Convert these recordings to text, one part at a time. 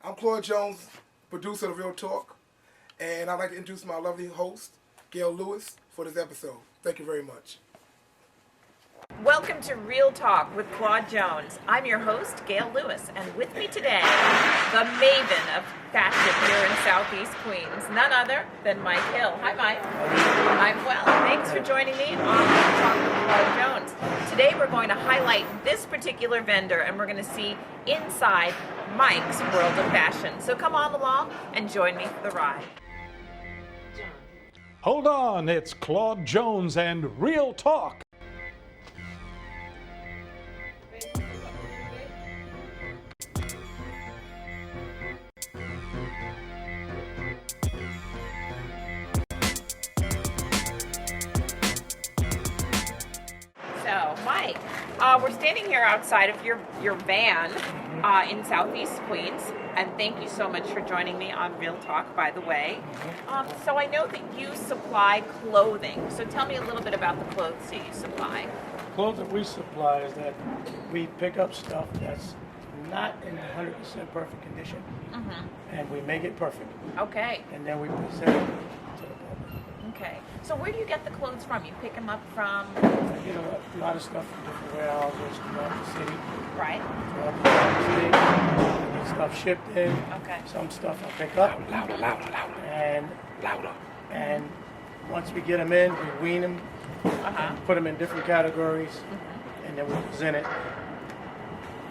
I'm Claude Jones, producer of Real Talk, and I'd like to introduce my lovely host, Gail Lewis, for this episode. Thank you very much. Welcome to Real Talk with Claude Jones. I'm your host, Gail Lewis, and with me today, the maven of fashion here in Southeast Queens, none other than Mike Hill. Hi, Mike. I'm well. Thanks for joining me on Real Talk with Claude Jones. Today, we're going to highlight this particular vendor, and we're going to see inside Mike's world of fashion. So come on along and join me for the ride. Hold on, it's Claude Jones and Real Talk. So, Mike, we're standing here outside of your van in Southeast Queens, and thank you so much for joining me on Real Talk, by the way. So I know that you supply clothing, so tell me a little bit about the clothes that you supply. Clothes that we supply is that we pick up stuff that's not in 100% perfect condition, and we make it perfect, Okay, and then we present it to the public. okay. So where do you get the clothes from? You pick them up from, I get a lot of stuff from different warehouses throughout the city. right? I get stuff shipped in. Okay. Some stuff I pick up. Louder. And once we get them in, we wean them, put them in different categories, and then we present it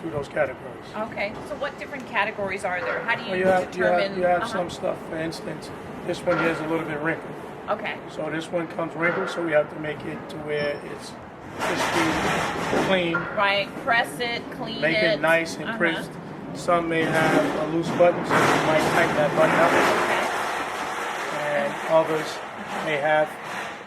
through those categories. Okay, so what different categories are there? How do you Well, determine? you have some stuff, for instance, this one here is a little bit wrinkled. Okay, So this one comes wrinkled, so we have to make it to where it's crispy, clean, right. Press it, clean make it nice and Uh-huh. crisp. Some may have a loose button, so you might tighten that button up. Okay. And others may have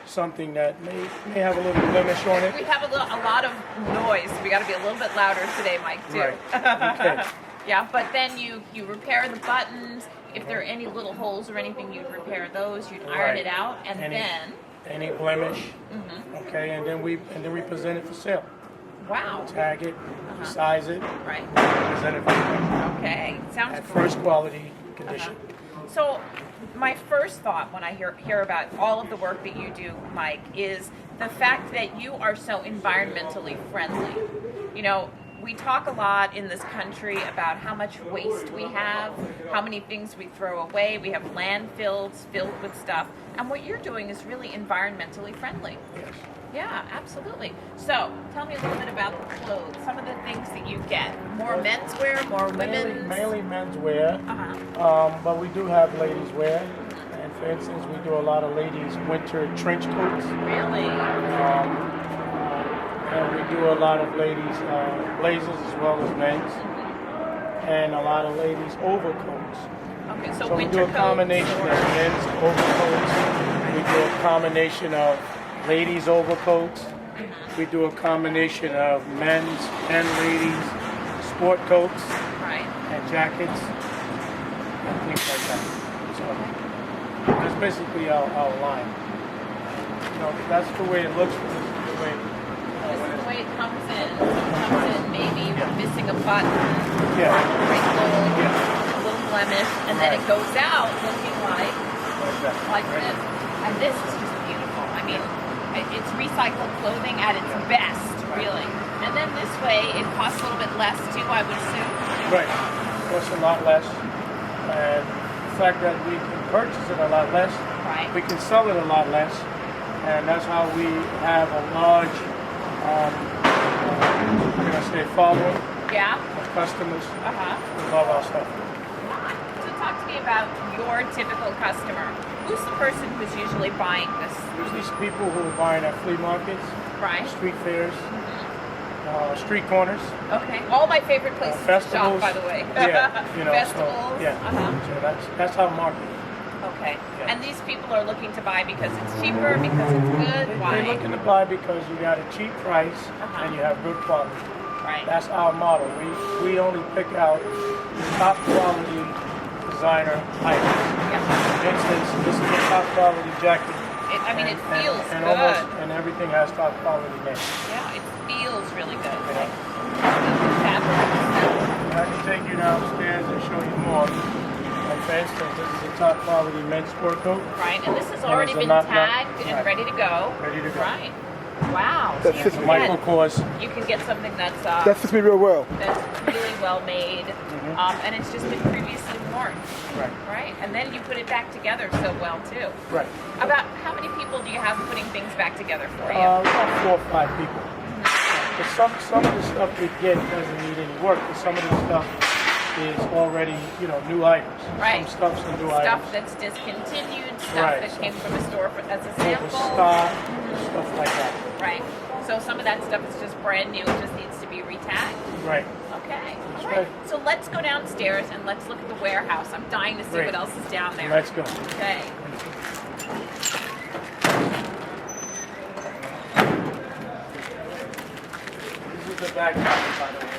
something that may have a little blemish on it. We have a lot of noise. We got to be a little bit louder today, Mike, too. Right. Okay. Yeah, but then you repair the buttons. If there are any little holes or anything, you'd repair those. You'd iron Right. it out, and then Any blemish, okay, and then we present it for sale. wow, Tag it, size it, right? present it for sale Okay, sounds at great. first quality condition. So, my first thought when I hear about all of the work that you do, Mike, is the fact that you are so environmentally friendly. You know, we talk a lot in this country about how much waste we have, how many things we throw away. We have landfills filled with stuff. And what you're doing is really environmentally friendly. Yes. Yeah, absolutely. So, tell me a little bit about the clothes, some of the things that you get. More menswear, more women's? Mainly menswear, Uh-huh. but we do have ladies wear. And for instance, we do a lot of ladies winter trench coats. Really? And we do a lot of ladies blazers as well as men's. And a lot of ladies overcoats. Okay, So so we winter do a coats combination or- of men's overcoats. We do a combination of ladies overcoats. We do a combination of men's and ladies sport coats Right. and jackets and things like that. So that's basically our line. You know, that's the way it looks. This is the way. This is the way it comes in. So it comes in maybe missing a button, Yeah. wrinkle, Yeah. a little blemish, and then it goes out looking like this. And this is just beautiful. I mean, it's recycled clothing at its best, really. And then this way, it costs a little bit less too, I would assume. Right. Costs a lot less. And the fact that we can purchase it a lot less, Right. we can sell it a lot less. And that's how we have a large, I'm going to say, following Yeah. of customers Uh-huh. who love our stuff. So talk to me about your typical customer. Who's the person who's usually buying this? Usually it's people who are buying at flea markets, Right. street fairs, street corners, Okay. All my favorite places to shop, festivals. by the way. Yeah, you know, Festivals. so, yeah. Uh-huh. So that's our market. Okay. Yeah. And these people are looking to buy because it's cheaper, because it's good. Why? They're looking to buy because you got a cheap price and you have good quality. Right. That's our model. We only pick out top quality designer items. Yeah. For instance, this is a top quality jacket. It feels and good. and everything has top quality names. Yeah, it feels really good. Yeah. The fabric. I can take you downstairs and show you more. Like for instance, this is a top quality men's sport coat. Right, and this has And already it's a been knot- tagged and right. ready to go. Ready to go. Right. Wow. That's So just you Michael can Kors. you can get something that's That fits me real well. really well made, and it's just been previously worn. Right. Right, and then you put it back together so well too. Right. About how many people do you have putting things back together for you? About 4 or 5 people. But some of the stuff we get doesn't need any work, but some of the stuff is already, new items. Right. Some stuff's a new Stuff items. that's discontinued, stuff Right. that came from a store as a sample. Overstock, stuff like that. Right. So some of that stuff is just brand new, it just needs to be retagged. Right. Okay. That's All right. right. So let's go downstairs and let's look at the warehouse. I'm dying to see Great. what else is down there. Let's go. Okay. This is the back pocket, by the way.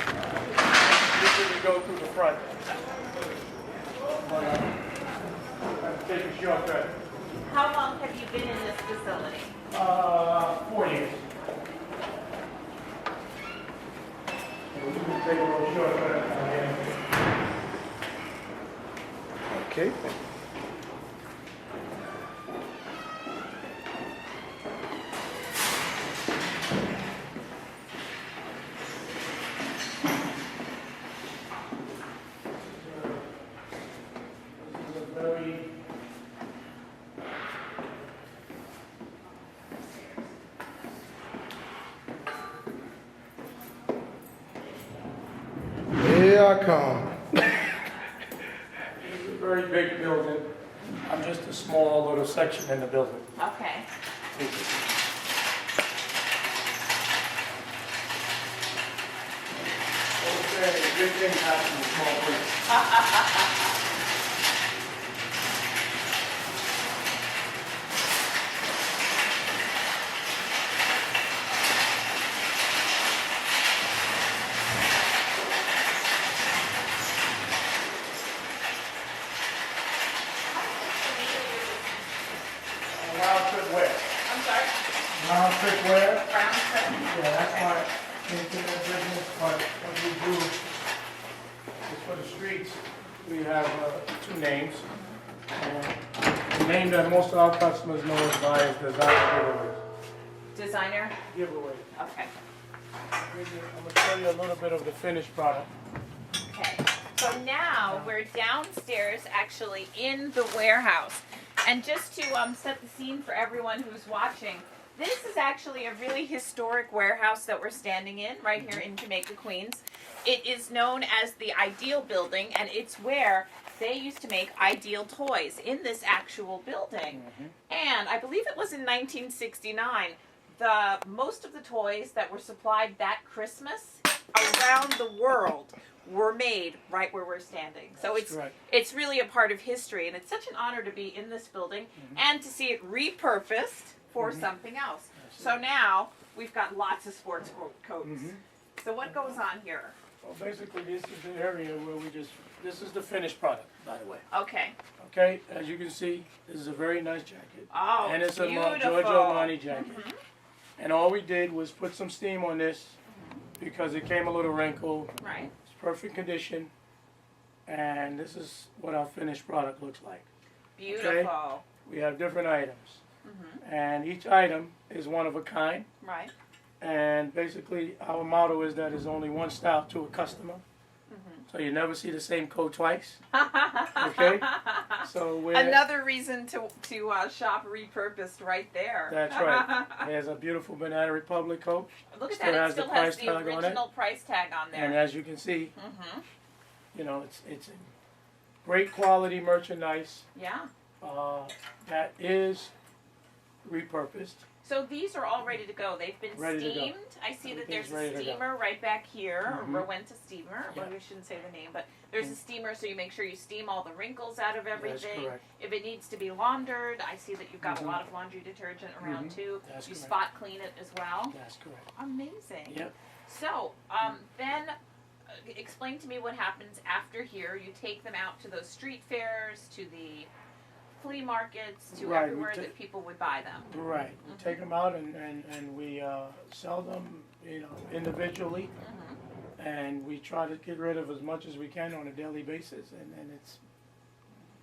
Usually we go through the front. But, let's take a shortcut. How long have you been in this facility? 4 years. We can take a little shortcut. Okay. This is a very Here I come. It's a very big building. I'm just a small little section in the building. Okay. Big things happen in small places. Round trip wear. I'm sorry. Round trip wear. Brown trip. Yeah, that's why into that business, but what we do is for the streets, we have 2 names. And the name that most of our customers know us by is Designer Designer. Giveaway. Okay. I'm going to show you a little bit of the finished product. Okay. So now we're downstairs, actually in the warehouse, and just to set the scene for everyone who's watching. This is actually a really historic warehouse that we're standing in right here in Jamaica, Queens. It is known as the Ideal Building, and it's where they used to make Ideal toys in this actual building. And I believe it was in 1969. Most of the toys that were supplied that Christmas around the world were made right where we're standing. So That's correct. it's really a part of history, and it's such an honor to be in this building and to see it repurposed for something else. So now we've got lots of sports coats. So what goes on here? Well, basically, this is the area where this is the finished product, by the way. Okay. Okay, as you can see, this is a very nice jacket. Oh, And it's a beautiful. Giorgio Armani jacket. And all we did was put some steam on this because it came a little wrinkled. Right. It's perfect condition. And this is what our finished product looks like. Beautiful. We have different items. And each item is one of a kind. Right. And basically, our motto is that there's only one style to a customer. So you never see the same coat twice. Okay? So we're... Another reason to shop repurposed right there. That's right. There's a beautiful Banana Republic coat. Look at Still that. It has the still has price the tag on it. original price tag on there. And as you can see, it's great quality merchandise Yeah. that is repurposed. So these are all ready to go. They've been Ready to go. steamed. I see that there's Everything's ready a to go. steamer right back here, a Rowenta steamer. Yeah. Well, we shouldn't say the name, but there's a steamer, so you make sure you steam all the wrinkles out of everything. correct. If it needs to be laundered, I see that you've got a lot of laundry detergent around too. That's You correct. spot clean it as well. That's correct. Amazing. Yep. So then explain to me what happens after here. You take them out to those street fairs, to the flea markets, to Right, we everywhere ta- that people would buy them. Right. We take them out and we sell them, individually. and we try to get rid of as much as we can on a daily basis, and it's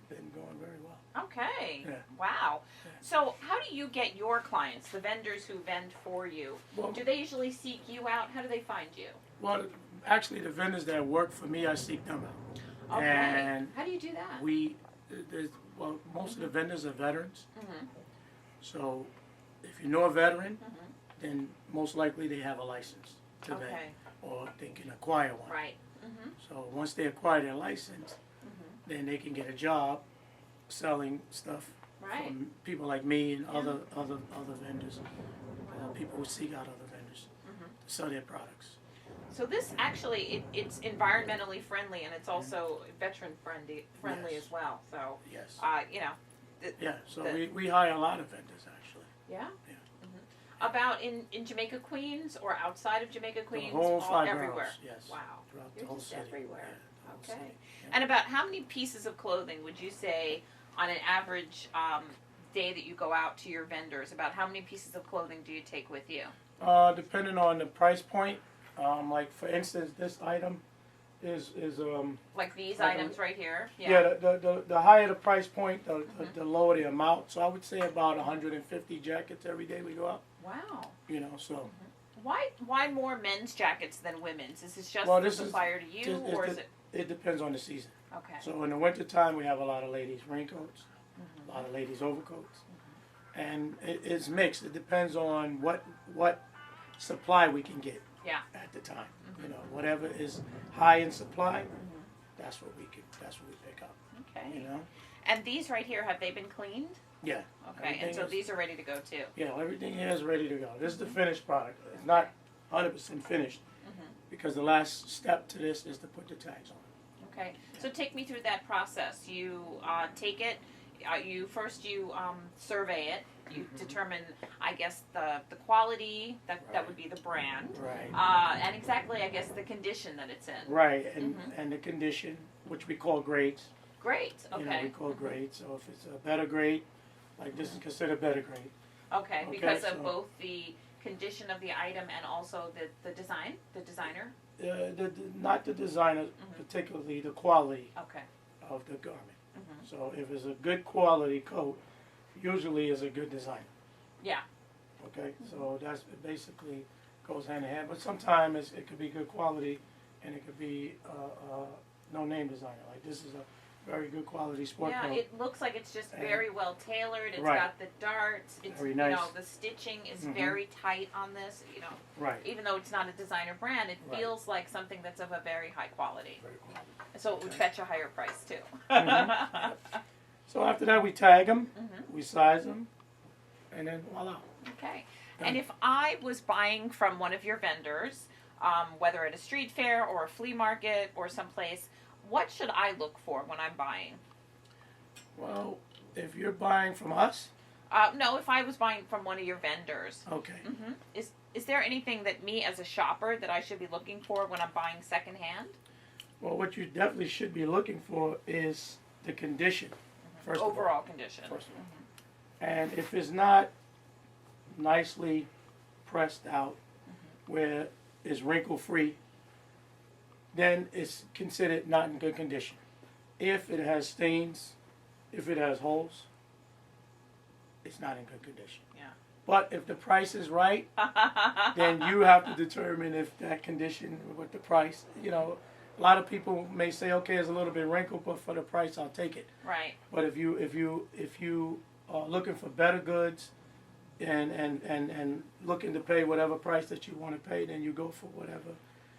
been going very well. Okay. Yeah. Wow. Yeah. So how do you get your clients, the vendors who vend for you? Well, Do they usually seek you out? How do they find you? well, actually, the vendors that work for me, I seek them out. Okay. And How do you do that? well, most of the vendors are veterans. Mm-hmm. So if you know a veteran, then most likely they have a license to vend, Okay. or they can acquire one. Right. Mm-hmm. So once they acquire their license, then they can get a job selling stuff Right. from people like me and other vendors, people who seek out other vendors to sell their products. So this actually, it's environmentally friendly, and it's also veteran friendly Yes. as well. So, Yes. you know, Yeah. So the- we hire a lot of vendors actually. yeah. Yeah. About in Jamaica Queens or outside of Jamaica Queens, The whole all 5 everywhere. boroughs, yes. Wow. Throughout You're the whole just city. everywhere. Yeah, the whole Okay. city. Yeah. And about how many pieces of clothing would you say on an average day that you go out to your vendors? About how many pieces of clothing do you take with you? Depending on the price point, like for instance, this item is Like these Like items right here. yeah, the higher the price point, the lower the amount. So I would say about 150 jackets every day we go out. Wow. You know, so Why more men's jackets than women's? Is this just Well, the this is- supplier to you, or is it? it depends on the season. Okay. So in the wintertime, we have a lot of ladies raincoats, a lot of ladies overcoats, and it's mixed. It depends on what supply we can get Yeah. at the time. You know, whatever is high in supply, that's what we pick up. Okay. You know, And these right here, have they been cleaned? yeah. Okay. And Everything so is- these are ready to go too. Yeah, everything here is ready to go. This is the finished product. It's not 100% finished because the last step to this is to put the tags on. Okay. So take me through that process. You take it. You first survey it. You determine, I guess, the quality. That would be the brand. Right. And exactly, I guess, the condition that it's in. Right, and the condition, which we call grades. Great. You know, we Okay. call grades. So if it's a better grade, like this is considered better grade. Okay. Okay, Because of so- both the condition of the item and also the designer. Not the designer, particularly the quality Okay. of the garment. So if it's a good quality coat, usually is a good designer. Yeah. Okay, so that's it basically goes hand in hand. But sometimes it could be good quality, and it could be no name designer. Like this is a very good quality sport Yeah, coat. it looks like it's just And- very well tailored. It's Right. got the darts. It's Very you nice. know the stitching is Mhm. very tight on this. You know, Right. even though it's not a designer brand, it Right. feels like something that's of a very high quality. Very quality. So it would fetch a higher price too. So after that, we tag them, Mhm. we size them, and then voila. Okay. And if I was buying from one of your vendors, whether at a street fair or a flea market or someplace, what should I look for when I'm buying? Well, if you're buying from us, No, if I was buying from one of your vendors. okay. Is there anything that me as a shopper that I should be looking for when I'm buying secondhand? Well, what you definitely should be looking for is the condition, first of all. Overall condition. First of all. And if it's not nicely pressed out, where it's wrinkle free, then it's considered not in good condition. If it has stains, if it has holes, it's not in good condition. Yeah. But if the price is right, then you have to determine if that condition with the price, you know, a lot of people may say, okay, it's a little bit wrinkled, but for the price, I'll take it. Right. But if you are looking for better goods and looking to pay whatever price that you want to pay, then you go for whatever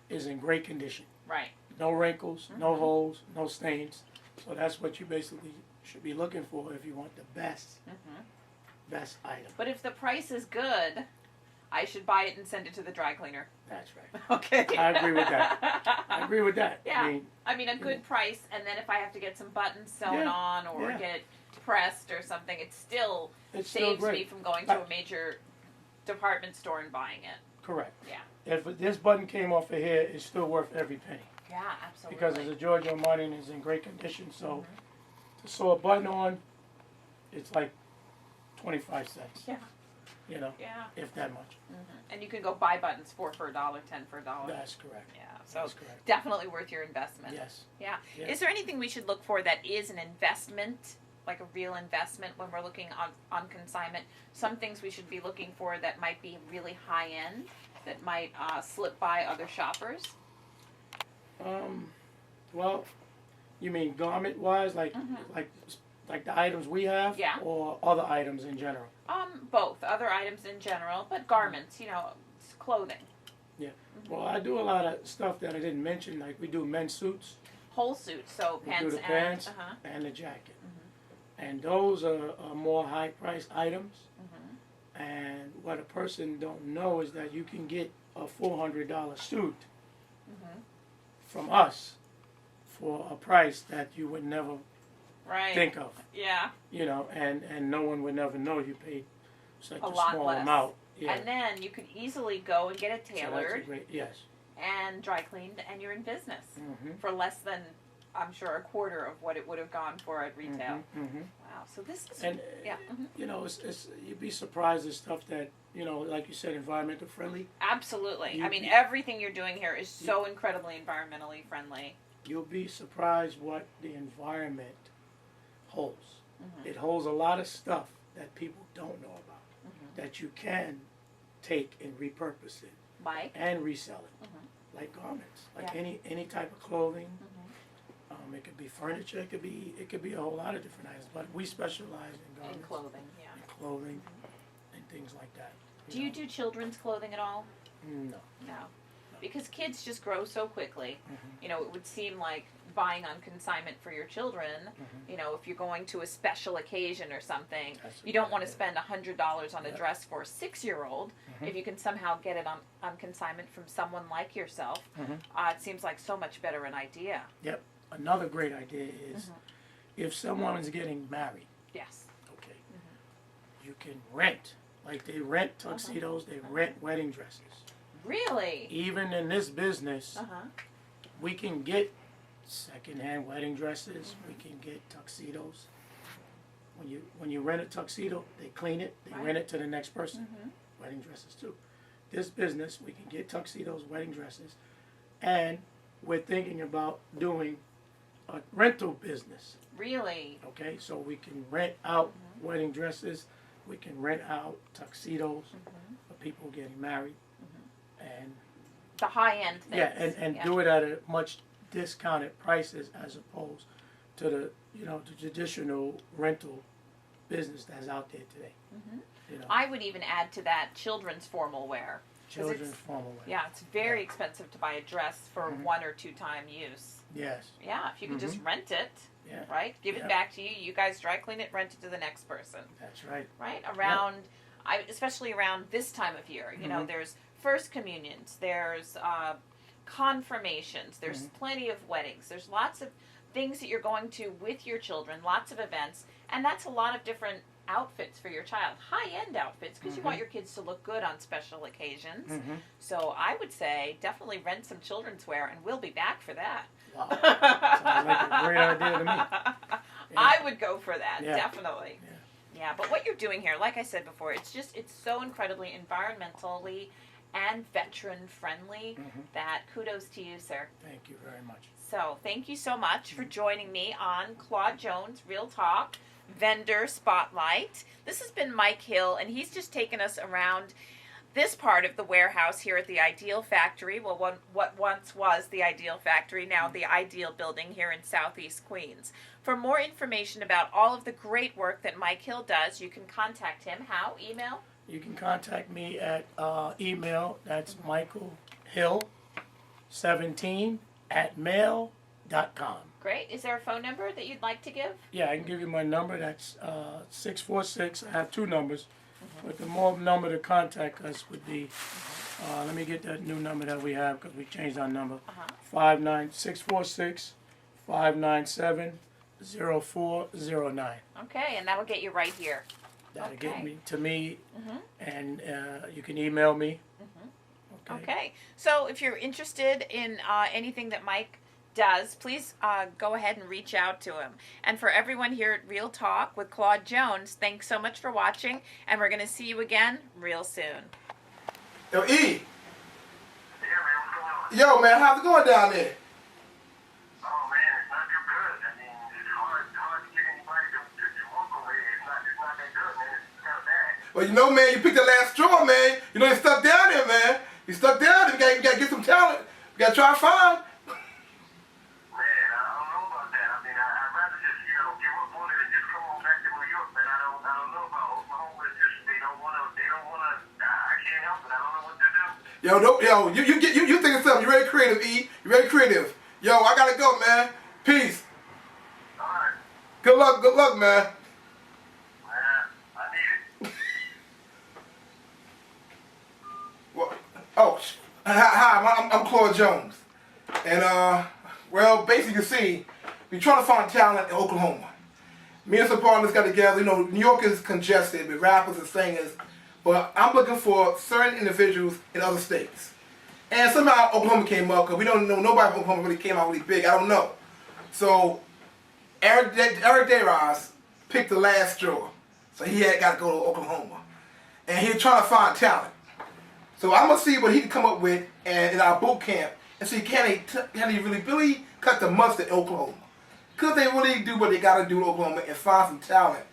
is in great condition. Right. No wrinkles, no holes, no stains. So that's what you basically should be looking for if you want the best item. But if the price is good, I should buy it and send it to the dry cleaner. That's right. Okay. I agree with that. I agree with that. Yeah. I mean, a good price, and then if I have to get some buttons sewn Yeah, on or yeah. get it pressed or something, it still it's still saves me great. from going to a major department store and buying it. Correct. Yeah. If this button came off of here, it's still worth every penny. Yeah, absolutely. Because it's a Giorgio Armani and it's in great condition. So to sew a button on, it's like 25 cents. Yeah. you know, Yeah. if that much. And you can go buy buttons, 4 for $1, 10 for $1. That's correct. Yeah, so That's correct. definitely worth your investment. Yes. Yeah. Yeah. Is there anything we should look for that is an investment, like a real investment when we're looking on consignment? Some things we should be looking for that might be really high end, that might slip by other shoppers? Well, you mean garment wise, like the items we have, Yeah. or other items in general? Both. Other items in general, but garments, you know, clothing. Yeah. Well, I do a lot of stuff that I didn't mention. Like we do men's suits, Whole suits, so we pants do the pants and and the jacket, and those are more high priced items. And what a person don't know is that you can get a $400 suit from us for a price that you would never right. think of. Yeah. You know, and no one would never know you paid such a lot small less. amount. Yeah. And then you could easily go and get it So that's a tailored great, yes. and dry cleaned, and you're in business for less than, I'm sure, a quarter of what it would have gone for at retail. Wow. So this is And yeah. you know, it's you'd be surprised at stuff that, you know, like you said, environmental friendly. Absolutely. I mean, everything you're doing here is so incredibly environmentally friendly. You'll be surprised what the environment holds. It holds a lot of stuff that people don't know about, that you can take and repurpose it Like? and resell it, like garments, like Yeah. any type of clothing. It could be furniture. It could be a whole lot of different items. But we specialize in In garments, clothing, yeah. in clothing, and things like that. Do you do children's clothing at all? No. No. Because kids just grow so quickly. You know, it would seem like buying on consignment for your children, you know, if you're going to a special occasion or something, That's a you don't good want to idea. spend $100 on a Yeah. dress for a 6-year-old. If you can somehow get it on consignment from someone like yourself, it seems like so much better an idea. Yep. Another great idea is if someone is getting married, Yes. okay, you can rent. Like they rent tuxedos, they rent wedding dresses. Really? Even in this business, Uh-huh. we can get secondhand wedding dresses. We can get tuxedos. When you rent a tuxedo, they clean it, they rent it to the next person. Wedding dresses too. This business, we can get tuxedos, wedding dresses, and we're thinking about doing a rental business. Really? Okay, so we can rent out wedding dresses, we can rent out tuxedos for people getting married, and The high-end things. yeah, and do it at a much discounted prices as opposed to the the traditional rental business that's out there today. You know, I would even add to that children's formal wear. 'Cause children's it's- formal wear. Yeah, it's very expensive to buy a dress for 1 or 2 time use. Yes. Yeah, if you could just rent it, Yeah. right? Give it Yeah. back to you. You guys dry clean it, rent it to the next person, That's right. right? Around, especially around this time of year, you know, there's first communions, there's confirmations, there's plenty of weddings, there's lots of things that you're going to with your children, lots of events, and that's a lot of different outfits for your child, high-end outfits, because you want your kids to look good on special occasions. So I would say definitely rent some children's wear, and we'll be back for that. Wow. Sounds like a great idea to me. I would go for that, Yeah. definitely. Yeah, but what you're doing here, like I said before, it's so incredibly environmentally and veteran friendly that kudos to you, sir. Thank you very much. So thank you so much for joining me on Claude Jones Real Talk Vendor Spotlight. This has been Mike Hill, and he's just taken us around this part of the warehouse here at the Ideal Factory. Well, what once was the Ideal Factory, now the Ideal Building here in Southeast Queens. For more information about all of the great work that Mike Hill does, you can contact him. How? Email? You can contact me at email. That's michaelhill17@mail.com. Great. Is there a phone number that you'd like to give? Yeah, I can give you my number. That's 646. I have 2 numbers, but the more number to contact us would be. Let me get that new number that we have because we changed our number. 646-597-0409. Okay, and that'll get you right here. That'll Okay. get me to me, and you can email me. Okay. So if you're interested in anything that Mike does, please go ahead and reach out to him. And for everyone here at Real Talk with Claude Jones, thanks so much for watching, and we're going to see you again real soon. Yo, E. Yeah, man, what's going on? Yo, man, how's it going down there? Oh, man, it's not too good. I mean, it's hard to get anybody to walk away. It's not that good, man. It's kind of bad. Well, you know, man, you picked the last straw, man. You know, you're stuck down there, man. You stuck down there. You got to get some talent. You got to try to find. Man, I don't know about that. I mean, I'd rather just, give up on it and just come on back to New York, man. I don't know about Oklahoma. It's just, they don't want to, I can't help it. I don't know what to do. You think of something. You very creative, E. You very creative. Yo, I got to go, man. Peace. All right. Good luck, man. I need it. Well, hi, I'm Claude Jones. And, well, basically, you see, we're trying to find talent in Oklahoma. Me and some partners got together. You know, New York is congested with rappers and singers, but I'm looking for certain individuals in other states. And somehow Oklahoma came up, because we don't know, nobody from Oklahoma really came out really big. I don't know. So, Eric DeRoss picked the last straw. So he had got to go to Oklahoma. And he was trying to find talent. So I'm going to see what he can come up with in our boot camp and see can he really cut the mustard in Oklahoma. Could they really do what they got to do in Oklahoma and find some talent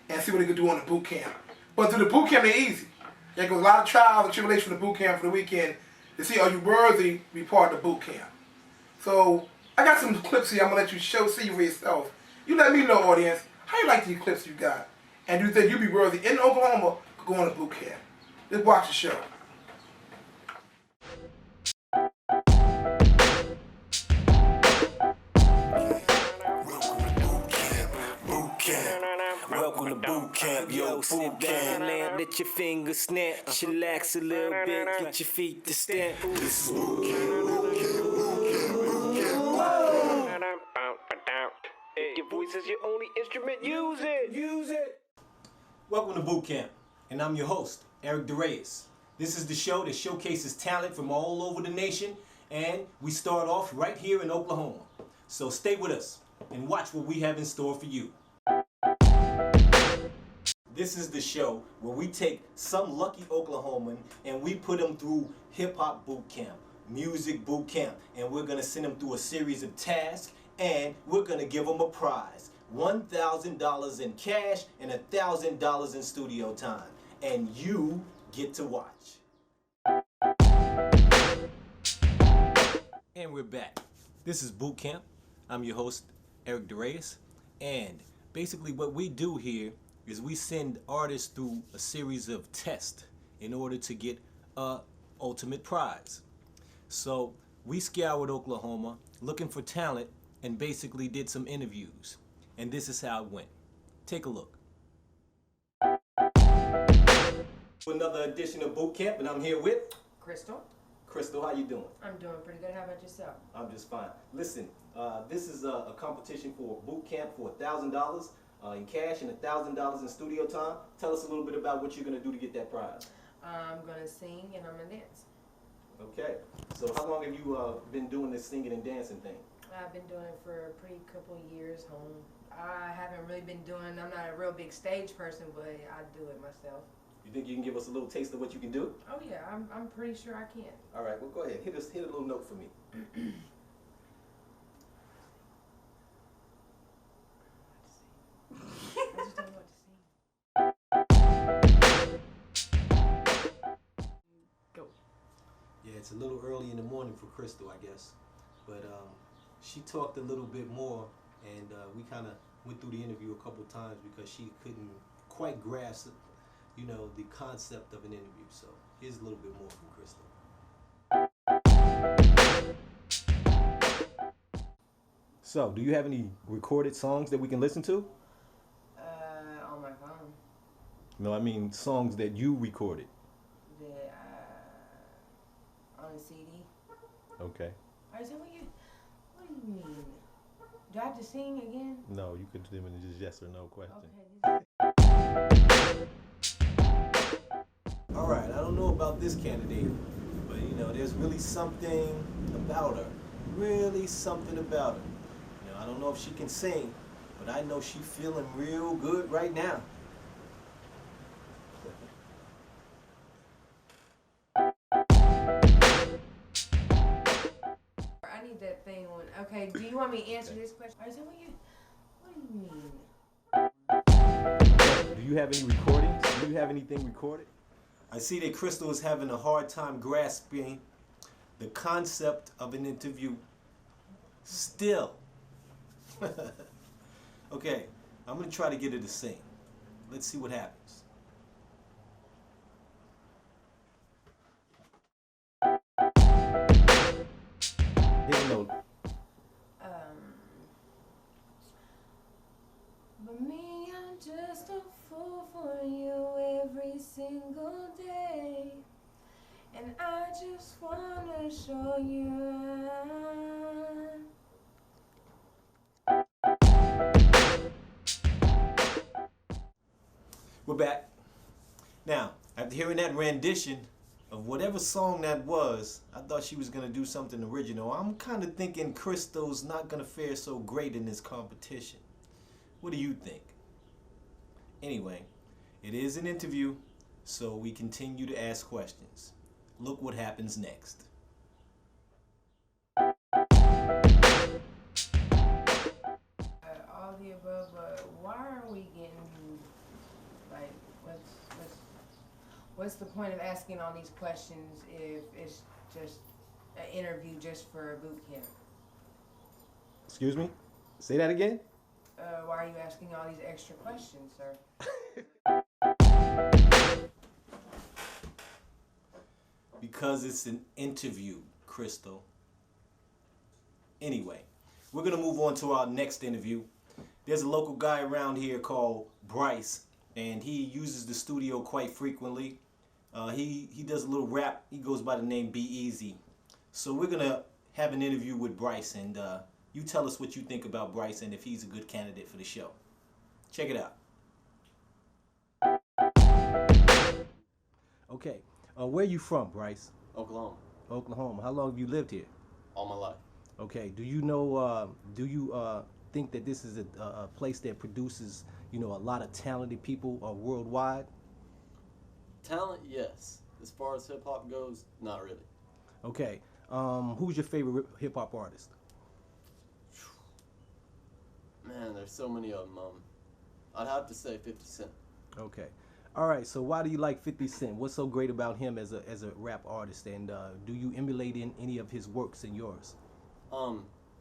and see what they can do on the boot camp? But through the boot camp, they're easy. There goes a lot of trials and tribulations for the boot camp for the weekend to see are you worthy to be part of the boot camp. So I got some clips here I'm going to let you see for yourself. You let me know, audience, how you like these clips you got. And do you think you'd be worthy in Oklahoma to go on a boot camp? Let's watch the show. Welcome to boot camp, yo, sit down, land, let your fingers snap, chillax a little bit, get your feet to stamp. This is boot camp. Your voice is your only instrument, use it. Welcome to boot camp, and I'm your host, Eric DeReyes. This is the show that showcases talent from all over the nation, and we start off right here in Oklahoma. So stay with us and watch what we have in store for you. This is the show where we take some lucky Oklahoman and we put them through hip-hop boot camp, music boot camp, and we're going to send them through a series of tasks, and we're going to give them a prize. $1,000 in cash and $1,000 in studio time. And you get to watch. And we're back. This is boot camp. I'm your host, Eric DeReyes. And basically what we do here is we send artists through a series of tests in order to get a ultimate prize. So we scoured Oklahoma looking for talent and basically did some interviews. And this is how it went. Take a look. Another edition of Boot Camp, and I'm here with Crystal. Crystal. How you doing? I'm doing pretty good. How about yourself? I'm just fine. Listen, this is a competition for boot camp for $1,000 in cash and $1,000 in studio time. Tell us a little bit about what you're going to do to get that prize. I'm going to sing and I'm going to dance. Okay. So how long have you been doing this singing and dancing thing? I've been doing it for a pretty couple years home. I haven't really been doing, I'm not a real big stage person, but I do it myself. You think you can give us a little taste of what you can do? Oh yeah, I'm pretty sure I can. All right, well go ahead. Hit a little note for me. I just don't know what to sing. Go. Yeah, it's a little early in the morning for Crystal, I guess. But she talked a little bit more, and we kind of went through the interview a couple times because she couldn't quite grasp, you know, the concept of an interview. So here's a little bit more from Crystal. So, do you have any recorded songs that we can listen to? On my phone. No, I mean songs that you recorded. On a CD. Okay. Alright, so what do you mean? Do I have to sing again? No, you could do them in just yes or no question. Okay. All right, I don't know about this candidate, but you know, there's really something about her really something about her. You know, I don't know if she can sing, but I know she's feeling real good right now. I need that thing on. Okay, do you want me to answer this question? Or is that what do you mean? Do you have any recordings? Do you have anything recorded? I see that Crystal is having a hard time grasping the concept of an interview still. Okay, I'm gonna try to get her to sing. Let's see what happens. Hit a note. But me, I'm just a fool for you every single day. And I just wanna show you We're back. Now, after hearing that rendition of whatever song that was, I thought she was gonna do something original. I'm kind of thinking Crystal's not gonna fare so great in this competition. What do you think? Anyway, it is an interview, so we continue to ask questions. Look what happens next. all the above, but why are we getting, like, what's the point of asking all these questions if it's just an interview just for a boot camp? Excuse me? Say that again? Why are you asking all these extra questions, sir? Because it's an interview, Crystal. Anyway, we're gonna move on to our next interview. There's a local guy around here called Bryce, and he uses the studio quite frequently. He does a little rap. He goes by the name Be Easy. So we're gonna have an interview with Bryce, and you tell us what you think about Bryce and if he's a good candidate for the show. Check it out. Okay, where are you from, Bryce? Oklahoma, Oklahoma. How long have you lived here? all my life. Okay. Do you think that this is a place that produces, a lot of talented people worldwide? Talent, yes. As far as hip hop goes, not really. Okay. Who's your favorite hip hop artist? Man, there's so many of them. I'd have to say 50 Cent. Okay. All right. So why do you like 50 Cent? What's so great about him as a rap artist? And do you emulate in any of his works in yours?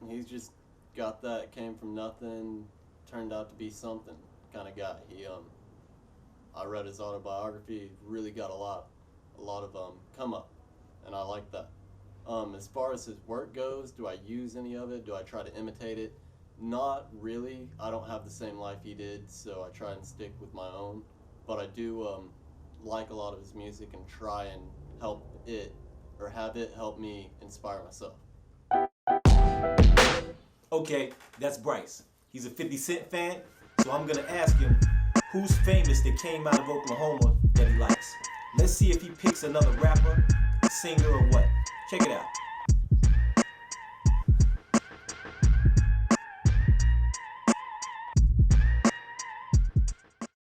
He's just got that came from nothing, turned out to be something kind of guy. I read his autobiography. Really got a lot of come up, and I like that. As far as his work goes, do I use any of it? Do I try to imitate it? Not really. I don't have the same life he did, so I try and stick with my own. But I do like a lot of his music and try and help it, or have it help me inspire myself. Okay, that's Bryce. He's a 50 Cent fan, so I'm gonna ask him who's famous that came out of Oklahoma that he likes. Let's see if he picks another rapper, singer, or what. Check it out.